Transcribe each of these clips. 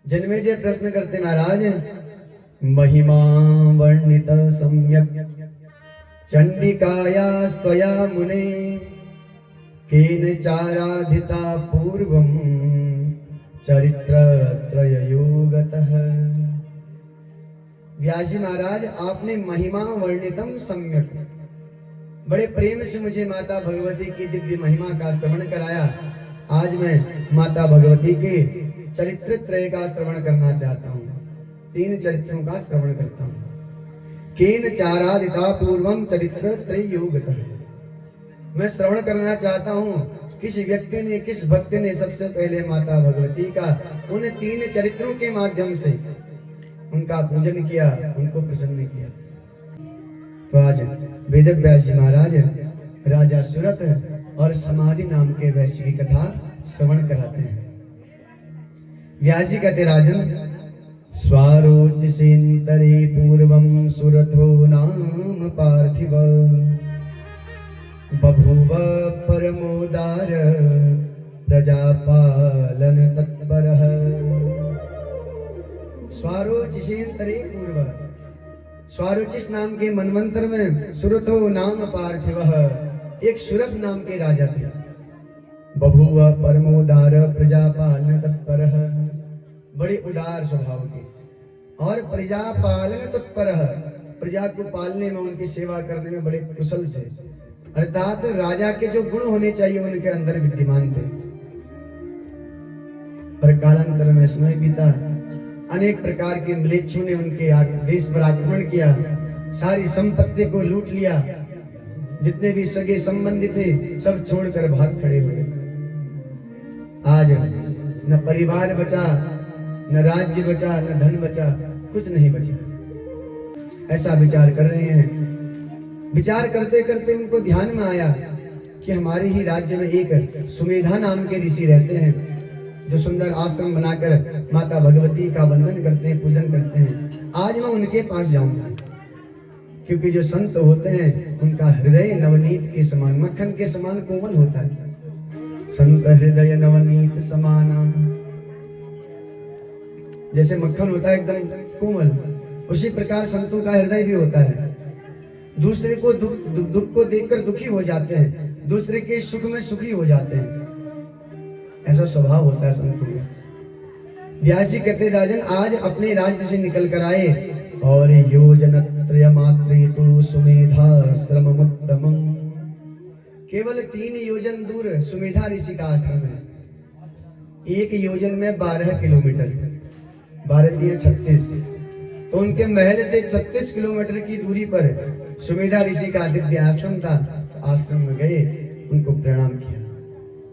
जन्मेजय प्रश्न करते महाराज, महिमा वर्णित सम्यक चंडिकाया स्वया मुने केन चाराधिता पूर्वम चरित्र त्रययोगतः। व्यास जी महाराज, आपने महिमा वर्णितम सम्यक, बड़े प्रेम से मुझे माता भगवती की दिव्य महिमा का श्रवण कराया। आज मैं माता भगवती के चरित्र त्रय का श्रवण करना चाहता हूँ। 3 चरित्रों का श्रवण करता हूँ। केन चारादिता पूर्वम चरित्र त्रय योगतः। मैं श्रवण करना चाहता हूँ किस व्यक्ति ने, किस भक्त ने सबसे पहले माता भगवती का उन 3 चरित्रों के माध्यम से उनका पूजन किया, उनको प्रसन्न किया। तो आज वेदव्यास जी महाराज राजा सुरत और समाधि नाम के वैश्य की कथा श्रवण कराते हैं। व्यास जी कहते, राजन, स्वारोचिसेन्तरे पूर्वं सुरथो नाम पार्थिव बभूव परमोदार प्रजापालन तत्परः। स्वारोचिसेन्तरे पूर्व, स्वारोचिस नाम के मनवंतर में सुरथो नाम पार्थिवः, एक सुरथ नाम के राजा थे। बभूव परमोदार प्रजापालन तत्परः, बड़े उदार स्वभाव के, और प्रजापालन तत्परः, प्रजा को पालने में, उनकी सेवा करने में बड़े कुशल थे। अर्थात राजा के जो गुण होने चाहिए उनके अंदर विद्यमान थे। पर कालांतर में समय बीता, अनेक प्रकार के म्लेच्छों ने उनके देश पर आक्रमण किया, सारी संपत्ति को लूट लिया, जितने भी सगे संबंधी थे सब छोड़कर भाग खड़े हुए। आज न परिवार बचा, न राज्य बचा, न धन बचा, कुछ नहीं बचा। ऐसा विचार कर रहे हैं। विचार करते करते उनको ध्यान में आया कि हमारे ही राज्य में एक सुमेधा नाम के ऋषि रहते हैं, जो सुंदर आश्रम बनाकर माता भगवती का वंदन करते हैं, पूजन करते हैं। आज मैं उनके पास जाऊंगा, क्योंकि जो संत होते हैं उनका हृदय नवनीत के समान, मक्खन के समान कोमल होता है। संत हृदय नवनीत समाना, जैसे मक्खन होता है एकदम कोमल, उसी प्रकार संतों का हृदय भी होता है। दूसरे को दुख को देखकर दुखी हो जाते हैं, दूसरे के सुख में सुखी हो जाते हैं। ऐसा स्वभाव होता है संतों का। व्यास जी कहते, राजन, आज अपने राज्य से निकल कर आए और योजन त्रय मात्रे तो सुमेधा श्रममुत्तमम्, केवल 3 योजन दूर सुमेधा ऋषि का आश्रम है। 1 योजन में 12 किलोमीटर, 12 36, तो उनके महल से 36 किलोमीटर की दूरी पर सुमेधा ऋषि का दिव्य आश्रम था। आश्रम में गए, उनको प्रणाम किया।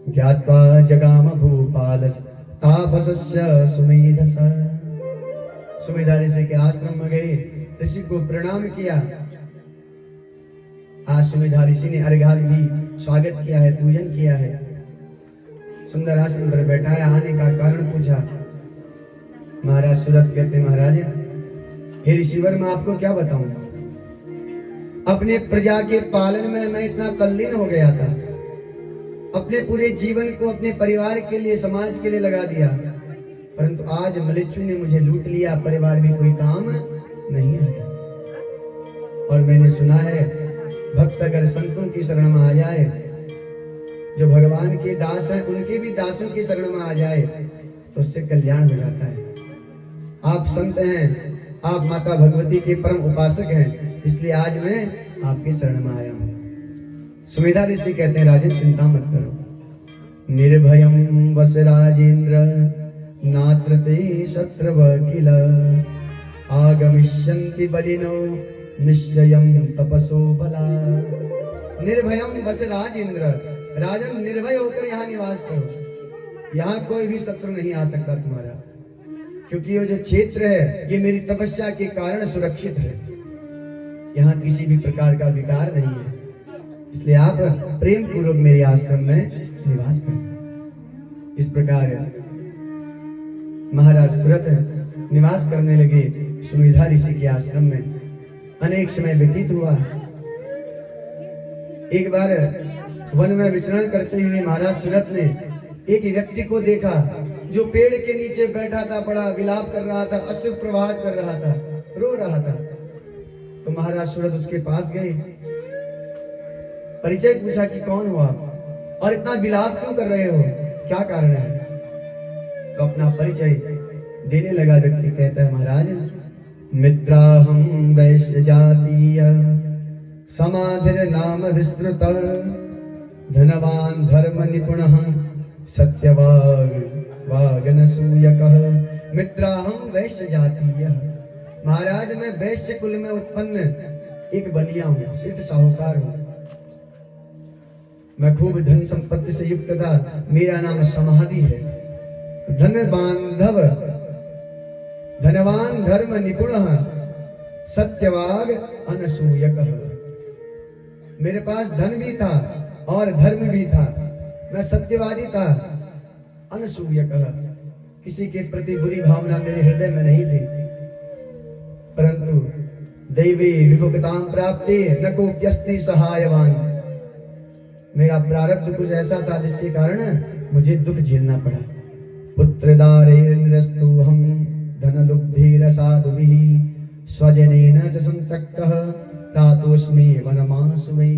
ज्ञात्वा जगाम भूपालस् तापसस्य सुमेधसा, सुमेधा ऋषि के आश्रम में गए, ऋषि को प्रणाम किया। आज सुमेधा ऋषि ने अर्घ्य भी स्वागत किया है, पूजन किया है। सुंदर आसन पर बैठाया, आने का कारण पूछा। महाराज सुरत कहते, महाराज, हे ऋषिवर, मैं आपको क्या बताऊं, अपने प्रजा के पालन में मैं इतना तल्लीन हो गया था, अपने पूरे जीवन को अपने परिवार के लिए, समाज के लिए लगा दिया, परंतु आज म्लेच्छु ने मुझे लूट लिया, परिवार में कोई काम नहीं आया। और मैंने सुना है, भक्त अगर संतों की शरण में आ जाए, जो भगवान के दास हैं उनके भी दासों की शरण में आ जाए, तो उससे कल्याण हो जाता है। आप संत हैं, आप माता भगवती के परम उपासक हैं, इसलिए आज मैं आपकी शरण में आया हूं। सुमेधा ऋषि कहते हैं, राजन, चिंता मत करो। निर्भयं वस राजेंद्र नात्र ते शत्रव किल आगमिष्यन्ति बलिनो निश्चयं तपसो बला। निर्भयं वस राजेंद्र, राजन, निर्भय होकर यहाँ निवास करो। यहाँ कोई भी शत्रु नहीं आ सकता तुम्हारा, क्योंकि ये जो क्षेत्र है ये मेरी तपस्या के कारण सुरक्षित है। यहाँ किसी भी प्रकार का विकार नहीं है, इसलिए आप प्रेम पूर्वक मेरे आश्रम में निवास करें। इस प्रकार महाराज सुरत निवास करने लगे सुमेधा ऋषि के आश्रम में। अनेक समय व्यतीत हुआ। एक बार वन में विचरण करते हुए महाराज सुरत ने एक व्यक्ति को देखा जो पेड़ के नीचे बैठा था, बड़ा विलाप कर रहा था, अश्रु प्रवाह कर रहा था, रो रहा था। तो महाराज सूरत उसके पास गए, परिचय पूछा कि कौन हो आप और इतना विलाप क्यों कर रहे हो, क्या कारण है? तो अपना परिचय देने लगा व्यक्ति। कहता है, महाराज मित्राहम वैश्य जातीय समाधिर नाम विस्तृत धनवान धर्म निपुणः सत्यवाग वागनसूयकः। मित्राहम वैश्य जातीय, महाराज मैं वैश्य कुल में उत्पन्न एक बनिया हूं, सिद्ध साहूकार हूं। मैं खूब धन संपत्ति से युक्त था, मेरा नाम समाधि है। धनवान धर्म निपुणः सत्यवाग अनसूयकः। मेरे पास धन भी था और धर्म भी था, मैं सत्यवादी था। अनसूयकः, किसी के प्रति बुरी भावना मेरे हृदय में नहीं थी। परंतु दैवी विमुक्तां प्राप्ते न कोऽप्यस्ति सहायवान। मेरा प्रारब्ध कुछ ऐसा था जिसके कारण मुझे दुख झेलना पड़ा। पुत्रदारेर्निरस्तु हम धनलुब्धेरसाधुभिः स्वजनेन च संतक्तः प्रातोस्मि वनमासुमै।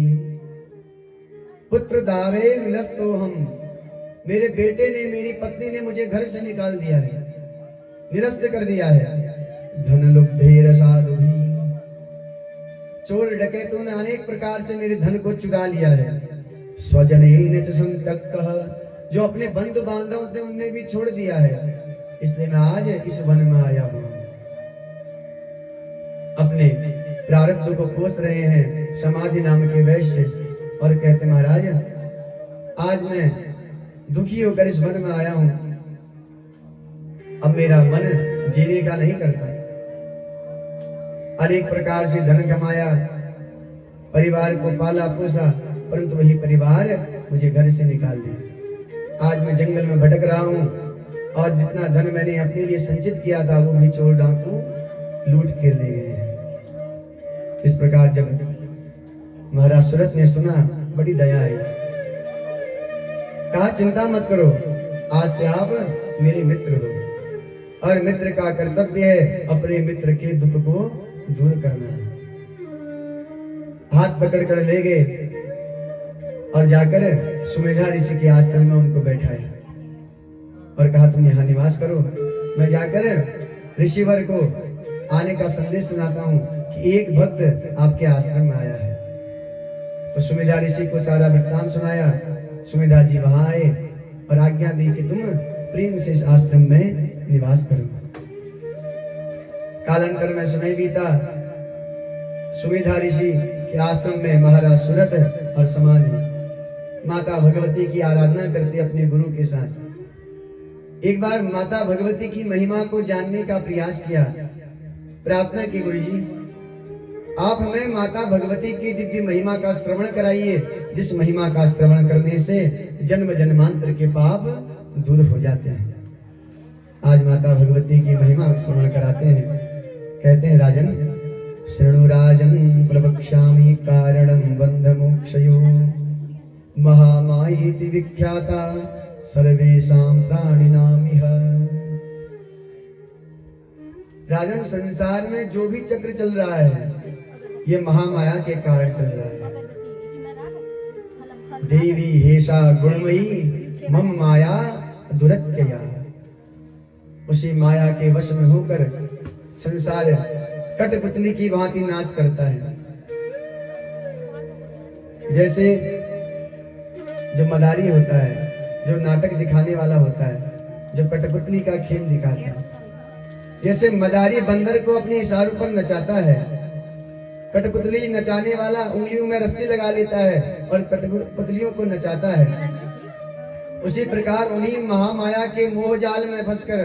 पुत्रदारेर्निरस्तु हम, मेरे बेटे ने, मेरी पत्नी ने मुझे घर से निकाल दिया है, निरस्त कर दिया है। धनलुब्धेरसाधुभिः, चोर डकैतों ने अनेक प्रकार से मेरे धन को चुरा लिया है। स्वजनेन च संतक्तः, जो अपने बंधु बांधव थे उनने भी छोड़ दिया है। इसलिए मैं आज इस वन में आया हूं। अपने प्रारब्ध को कोस रहे हैं समाधि नाम के वैश्य और कहते, महाराज आज मैं दुखी होकर इस वन में आया हूं। अब मेरा मन जीने का नहीं करता। अनेक प्रकार से धन कमाया, परिवार को पाला पोसा, परंतु वही परिवार मुझे घर से निकाल दिया। आज मैं जंगल में भटक रहा हूं और जितना धन मैंने अपने लिए संचित किया था वो भी चोर डाकू लूट के ले गए हैं। इस प्रकार जब महाराज सूरत ने सुना, बड़ी दया आई। कहा, चिंता मत करो, आज से आप मेरे मित्र हो और मित्र का कर्तव्य है अपने मित्र के दुख को दूर करना। हाथ पकड़ कर ले गए और जाकर सुमेधा ऋषि के आश्रम में उनको बैठाया और कहा, तुम यहाँ निवास करो, मैं जाकर ऋषिवर को आने का संदेश सुनाता हूँ कि एक भक्त आपके आश्रम में आया है। तो सुमेधा ऋषि को सारा वृत्तांत सुनाया। सुमेधा जी वहां आए और आज्ञा दी कि तुम प्रेम से इस आश्रम में निवास करो। कालांतर में समय बीता। सुमेधा ऋषि के आश्रम में महाराज सूरत और समाधि माता भगवती की आराधना करते अपने गुरु के साथ। एक बार माता भगवती की महिमा को जानने का प्रयास किया। प्रार्थना की, गुरु जी आप हमें माता भगवती की दिव्य महिमा का श्रवण कराइए, जिस महिमा का श्रवण करने से जन्म जन्मांतर के पाप दूर हो जाते हैं। आज माता भगवती की महिमा श्रवण कराते हैं। कहते हैं, राजन शृणु राजन प्रवक्ष्यामि कारणं बन्धमोक्षयो महामायीति विख्याता सर्वेषां प्राणिनामिह। राजन, संसार में जो भी चक्र चल रहा है ये महामाया के कारण चल रहा है। देवी हेषा गुणमयी मम माया दुरत्यया। उसी माया के वश में होकर संसार कठपुतली की भांति नाच करता है। जैसे जो मदारी होता है, जो नाटक दिखाने वाला होता है, जो कठपुतली का खेल दिखाता है, जैसे मदारी बंदर को अपने इशारों पर नचाता है, कठपुतली नचाने वाला उंगलियों में रस्सी लगा लेता है और कठपुतलियों को नचाता है। उसी प्रकार उन्हीं महामाया के मोह जाल में फंसकर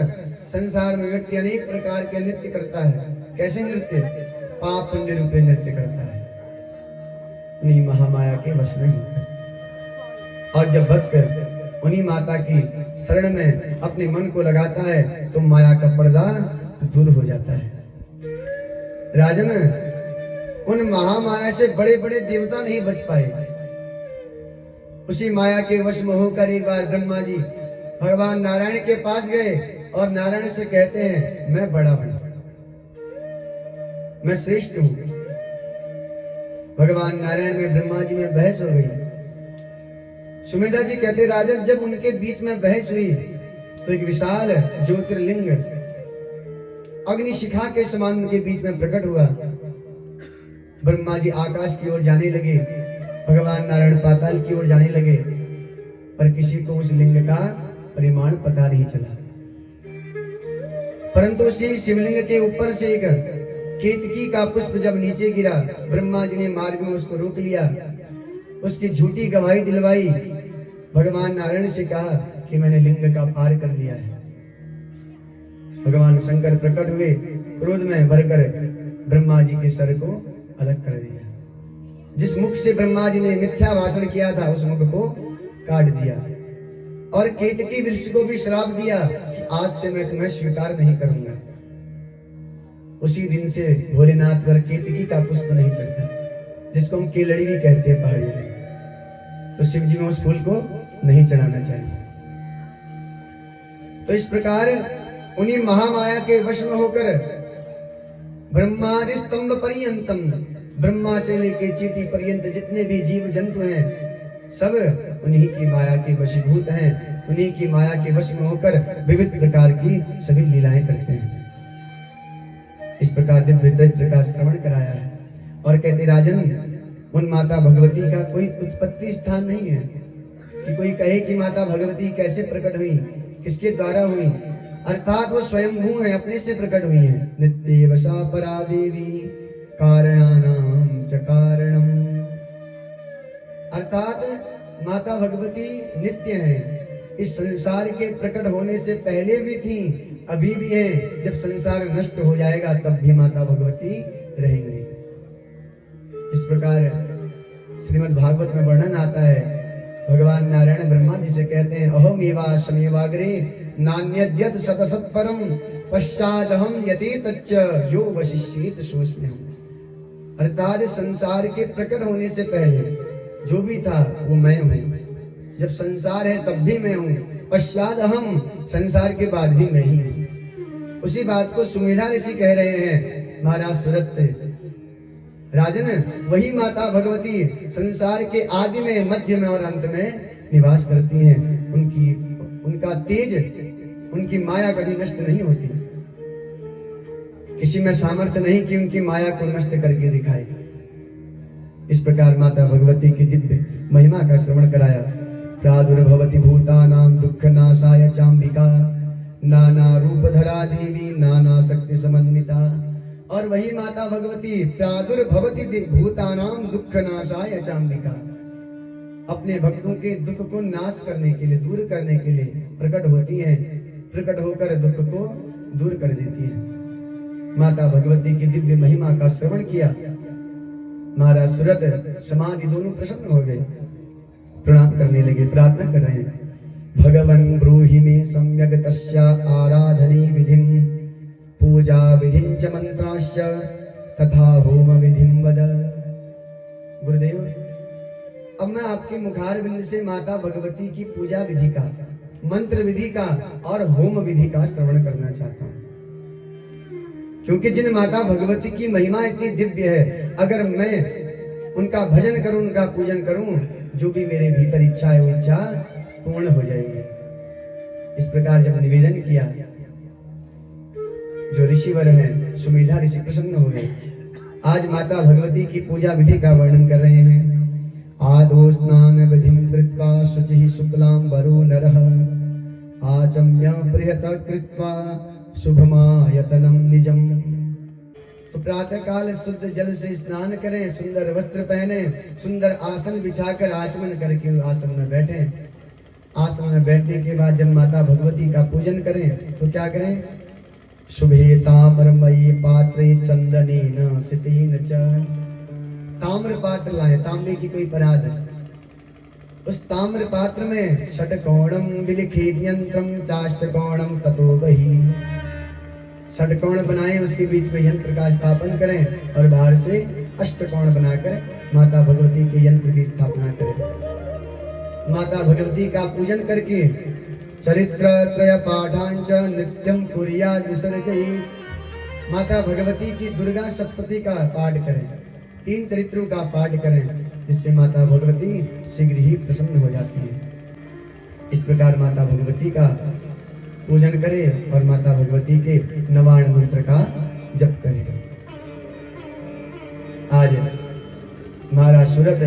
संसार में व्यक्ति अनेक प्रकार के नृत्य करता है। कैसे नृत्य? पाप पुण्य रूपे नृत्य करता है, उन्हीं महामाया के वश में होता है। और जब भक्त उन्हीं माता की शरण में अपने मन को लगाता है तो माया का पर्दा दूर हो जाता है। राजन, उन महामाया से बड़े बड़े देवता नहीं बच पाए। उसी माया के वश में होकर एक बार ब्रह्मा जी भगवान नारायण के पास गए और नारायण से कहते हैं मैं बड़ा हूं, मैं श्रेष्ठ हूं। भगवान नारायण में ब्रह्मा जी में बहस हो गई। सुमेधा जी कहते राजन जब उनके बीच में बहस हुई तो एक विशाल ज्योतिर्लिंग अग्नि शिखा के समान उनके बीच में प्रकट हुआ। ब्रह्मा जी आकाश की ओर जाने लगे, भगवान नारायण पाताल की ओर जाने लगे, पर किसी को उस लिंग का परिमाण पता नहीं चला। परंतु उसी शिवलिंग के ऊपर से एक केतकी का पुष्प जब नीचे गिरा, ब्रह्मा जी ने मार्ग में उसको रोक लिया, उसकी झूठी गवाही दिलवाई। भगवान नारायण से कहा कि मैंने लिंग का पार कर लिया है। भगवान शंकर प्रकट हुए, क्रोध में भरकर ब्रह्मा जी के सर को अलग कर दिया। जिस मुख से ब्रह्मा जी ने मिथ्या भाषण किया था उस मुख को काट दिया और केतकी वृक्ष को भी श्राप दिया कि आज से मैं तुम्हें स्वीकार नहीं करूंगा। उसी दिन से भोलेनाथ पर केतकी का पुष्प नहीं चढ़ता, जिसको हम केलड़ी भी कहते हैं पहाड़ी में, तो शिव जी में उस फूल को नहीं चढ़ाना चाहिए। तो इस प्रकार उन्हीं महामाया के वश में होकर ब्रह्मादि स्तंभ पर्यंतम, ब्रह्मा से लेके चीटी पर्यंत जितने भी जीव जंतु हैं सब उन्हीं की माया के वशीभूत हैं। उन्हीं की माया के वश में होकर विविध प्रकार की सभी लीलाएं करते हैं। इस प्रकार दिव्य चरित्र का श्रवण कराया है और कहते राजन उन माता भगवती का कोई उत्पत्ति स्थान नहीं है कि कोई कहे कि माता भगवती कैसे प्रकट हुई, किसके द्वारा हुई, अर्थात वो स्वयंभू है, अपने से प्रकट हुई है। नित्य वशा परा देवी कारणानां च कारणम, अर्थात माता भगवती नित्य है, इस संसार के प्रकट होने से पहले भी थी, अभी भी है, जब संसार नष्ट हो जाएगा तब भी माता भगवती रहेंगी। इस प्रकार श्रीमद् भागवत में वर्णन आता है, भगवान नारायण ब्रह्मा जी से कहते हैं अहमेवा शमेवाग्रे नान्यद्यत् सतसत्परम पश्चादहम यतेतच्च यो वशिष्येत सोऽस्म्यहम्, अर्थात संसार के प्रकट होने से पहले जो भी था वो मैं हूँ, जब संसार है तब भी मैं हूँ, पश्चात अहम, संसार के बाद भी मैं ही हूँ। उसी बात को सुमेधा ऋषि कह रहे हैं महाराज सुरत राजन, वही माता भगवती संसार के आदि में, मध्य में और अंत में निवास करती हैं। उनका तेज, उनकी माया कभी नष्ट नहीं होती। किसी में सामर्थ्य नहीं कि उनकी माया को नष्ट करके दिखाए। इस प्रकार माता भगवती की दिव्य महिमा का श्रवण कराया। प्रादुर्भवति भूतानां दुःखनाशाय चाम्बिका, नाना रूपधरा देवी नाना शक्ति समन्विता। और वही माता भगवती प्रादुर्भवति भूतानां दुःखनाशाय चाम्बिका, अपने भक्तों के दुख को नाश करने के लिए, दूर करने के लिए प्रकट होती हैं, प्रकट होकर दुख को दूर कर देती हैं। माता भगवती की दिव्य महिमा का श्रवण किया। महाराज सुरत समाधि दोनों प्रसन्न हो गए, प्रणाम करने लगे, प्रार्थना कर रहे हैं भगवन् ब्रूहि मे सम्यक् तस्या आराधने विधिं, पूजा विधिं च मंत्राश्च तथा होम विधिं वद। गुरुदेव, अब मैं आपके मुखारविंद से माता भगवती की पूजा विधि का, मंत्र विधि का और होम विधि का श्रवण करना चाहता हूं, क्योंकि जिन माता भगवती की महिमा इतनी दिव्य है, अगर मैं उनका भजन करूं, उनका पूजन करूं, जो भी मेरे भीतर इच्छा है वो इच्छा पूर्ण हो जाएगी। इस प्रकार जब निवेदन किया, जो ऋषिवर हैं सुमेधा ऋषि प्रसन्न हो गए। आज माता भगवती की पूजा विधि का वर्णन कर रहे हैं। आदो स्नान विधिं कृत्वा शुचिः शुक्लांबरो नरः, आचम्य प्रियत कृत्वा शुभमायतनम निजम। तो प्रातः काल शुद्ध जल से स्नान करें, सुंदर वस्त्र पहने, सुंदर आसन बिछाकर आचमन करके आसन में बैठे। आसन में बैठने के बाद जब माता भगवती का पूजन करें तो क्या करें? शुभे ताम्रमयी पात्रे चंदनेन सितेन च, ताम्र पात्र लाए, तांबे की कोई परात, उस ताम्र पात्र में षटकोणम विलिखित यंत्रम चाष्टकोणम ततो बहि, षटकोण बनाए, उसके बीच में यंत्र का स्थापन करें और बाहर से अष्टकोण बनाकर माता भगवती के यंत्र की स्थापना करें। माता भगवती का पूजन करके चरित्र त्रय पाठांच नित्यम कुर्याद विसर्जयेत्। माता भगवती की दुर्गा सप्तशती का पाठ करें, 3 चरित्रों का पाठ करें, जिससे माता भगवती शीघ्र ही प्रसन्न हो जाती है। इस प्रकार माता भगवती का पूजन करें और माता भगवती के नवार्ण मंत्र का जप करें। आज महाराज सूरत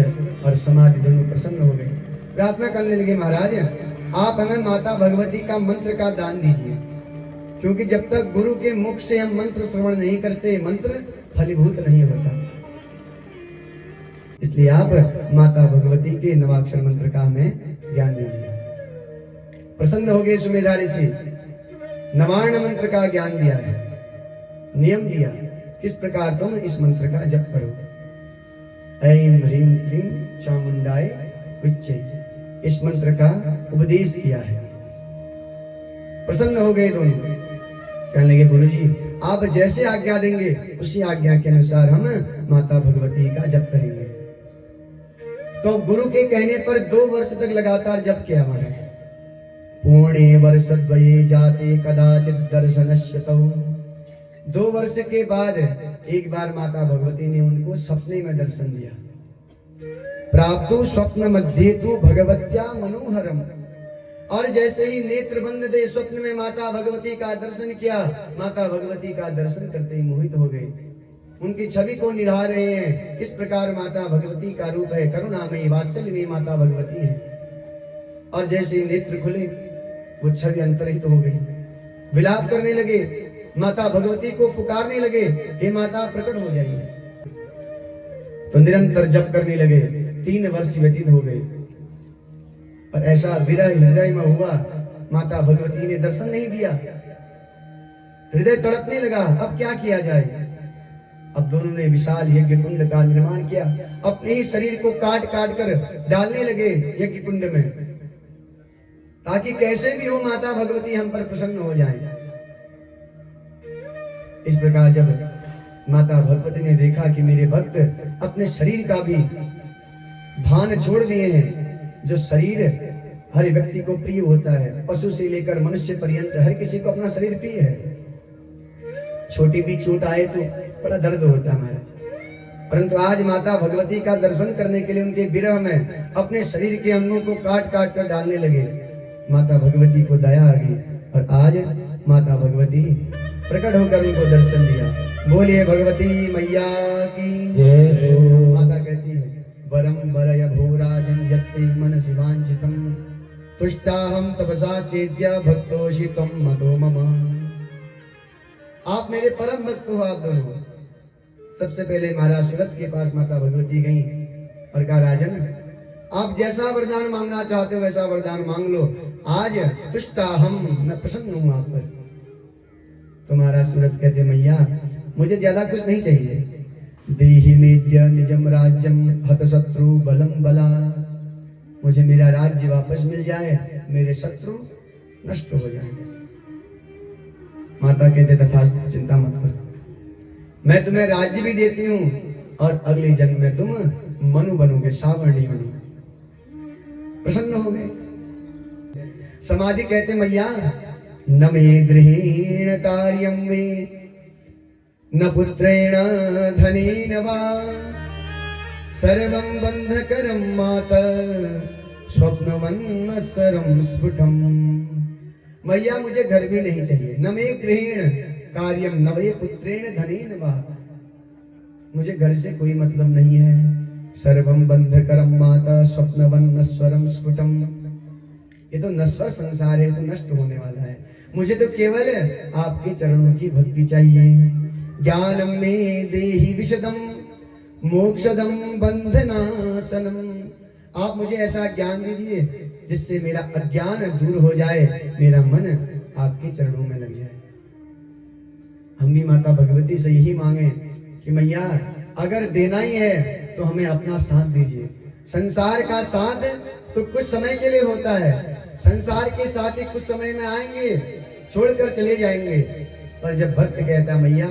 और समाधि दोनों प्रसन्न हो गए, प्रार्थना करने लगे, महाराज आप हमें माता भगवती का मंत्र का दान दीजिए, क्योंकि जब तक गुरु के मुख से हम मंत्र श्रवण नहीं करते मंत्र फलीभूत नहीं होता। इसलिए आप माता भगवती के नवाक्षर मंत्र का हमें ज्ञान दीजिए। प्रसन्न हो गए सुमेधा ऋषि, नवार्ण मंत्र का ज्ञान दिया है, नियम दिया किस प्रकार तुम इस मंत्र का जप करो। ऐं ह्रीं क्लीं चामुंडाय विच्चे, इस मंत्र का उपदेश किया है। प्रसन्न हो गए दोनों, कहने लगे गुरुजी आप जैसे आज्ञा देंगे उसी आज्ञा के अनुसार हम माता भगवती का जप करेंगे। तो गुरु के कहने पर 2 वर्ष तक लगातार जप किया महाराज। पूर्णे वर्षद्वये जाते कदाचित दर्शनस्य तौ। 2 वर्ष के बाद एक बार माता भगवती ने उनको सपने में दर्शन दिया। प्राप्तो स्वप्न मध्ये तु भगवत्या मनोहरम। और जैसे ही नेत्र बंद दे स्वप्न में माता भगवती का दर्शन किया, माता भगवती का दर्शन करते ही मोहित हो गए, उनकी छवि को निहार रहे हैं। किस प्रकार माता भगवती का रूप है, करुणामयी वात्सल्यमयी माता भगवती है। और जैसे ही नेत्र खुले वो छवि अंतर्हित हो गई, विलाप करने लगे, माता भगवती को पुकारने लगे, हे माता प्रकट हो जाइए। तो निरंतर जप करने लगे, 3 वर्ष व्यतीत हो गए। और ऐसा विरह हृदय में हुआ, माता भगवती ने दर्शन नहीं दिया, हृदय तड़पने लगा। अब क्या किया जाए? अब दोनों ने विशाल यज्ञ कुंड का निर्माण किया, अपने ही शरीर को काट काट कर डालने लगे यज्ञ कुंड में, ताकि कैसे भी हो माता भगवती हम पर प्रसन्न हो जाएं। इस प्रकार जब माता भगवती ने देखा कि मेरे भक्त अपने शरीर का भी भान छोड़ दिए हैं, जो शरीर हर व्यक्ति को प्रिय होता है, पशु से लेकर मनुष्य पर्यंत हर किसी को अपना शरीर प्रिय है। छोटी भी चोट आए तो बड़ा दर्द होता है महाराज, परंतु आज माता भगवती का दर्शन करने के लिए उनके विरह में अपने शरीर के अंगों को काट काट कर डालने लगे। माता भगवती को दया आ गई और आज माता भगवती प्रकट होकर उनको दर्शन दिया। बोलिए भगवती मैया की जय। माता कहती है वरम वरय भोराजं यत्ते मनसि वांछितं तुष्टाहं तपसा तेद्या भक्तोषि त्वं मतो मम। आप मेरे परम भक्त हो। आप दोनों सबसे पहले महाराज सूरत के पास माता भगवती गई और कहा राजन आप जैसा वरदान मांगना चाहते हो वैसा वरदान मांग लो, आज तुष्टाहम, मैं प्रसन्न हूं आप पर। तो महाराज सूरत कहते मैया मुझे ज्यादा कुछ नहीं चाहिए, देहि मेद्य निजम राज्यम हत शत्रु बलम बला। मुझे मेरा राज्य वापस मिल जाए, मेरे शत्रु नष्ट हो जाएंगे। माता कहते तथास्तु, चिंता मत करो, मैं तुम्हें राज्य भी देती हूँ और अगले जन्म में तुम मनु बनोगे, सावर्णी मनु। प्रसन्न हो गए। समाधि कहते मैया न मे गृहेण कार्यम वे न पुत्रेण धनेन वा सर्वं बंधकरं माता स्वप्नवन्नसरं स्फुटम्। मैया मुझे घर भी नहीं चाहिए, न मे गृहेण कार्यम न वे पुत्रेण धनेन वा, मुझे घर से कोई मतलब नहीं है। सर्वं बंधकरं माता स्वप्नवन्नस्वरं स्फुटम्, ये तो नश्वर संसार है, तो नष्ट होने वाला है। मुझे तो केवल आपके चरणों की भक्ति चाहिए। ज्ञानम में देहि विशदम मोक्षदम बंधनासनम। आप मुझे ऐसा ज्ञान दीजिए जिससे मेरा अज्ञान दूर हो जाए, मेरा मन आपके चरणों में लग जाए। हम भी माता भगवती से यही मांगे कि मैया अगर देना ही है तो हमें अपना साथ दीजिए। संसार का साथ तो कुछ समय के लिए होता है, संसार के साथ ही कुछ समय में आएंगे, छोड़कर चले जाएंगे। पर जब भक्त कहता मैया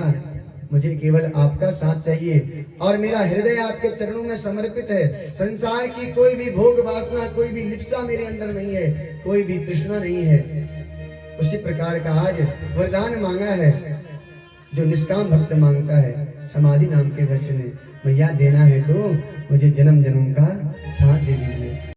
मुझे केवल आपका साथ चाहिए और मेरा हृदय आपके चरणों में समर्पित है। संसार की कोई भी भोग वासना, कोई भी लिप्सा मेरे अंदर नहीं है, कोई भी तृष्णा नहीं है। उसी प्रकार का आज वरदान मांगा है जो निष्काम भक्त मांगता है समाधि नाम के वचन में। भैया देना है तो मुझे जन्म जन्म का साथ दे दीजिए।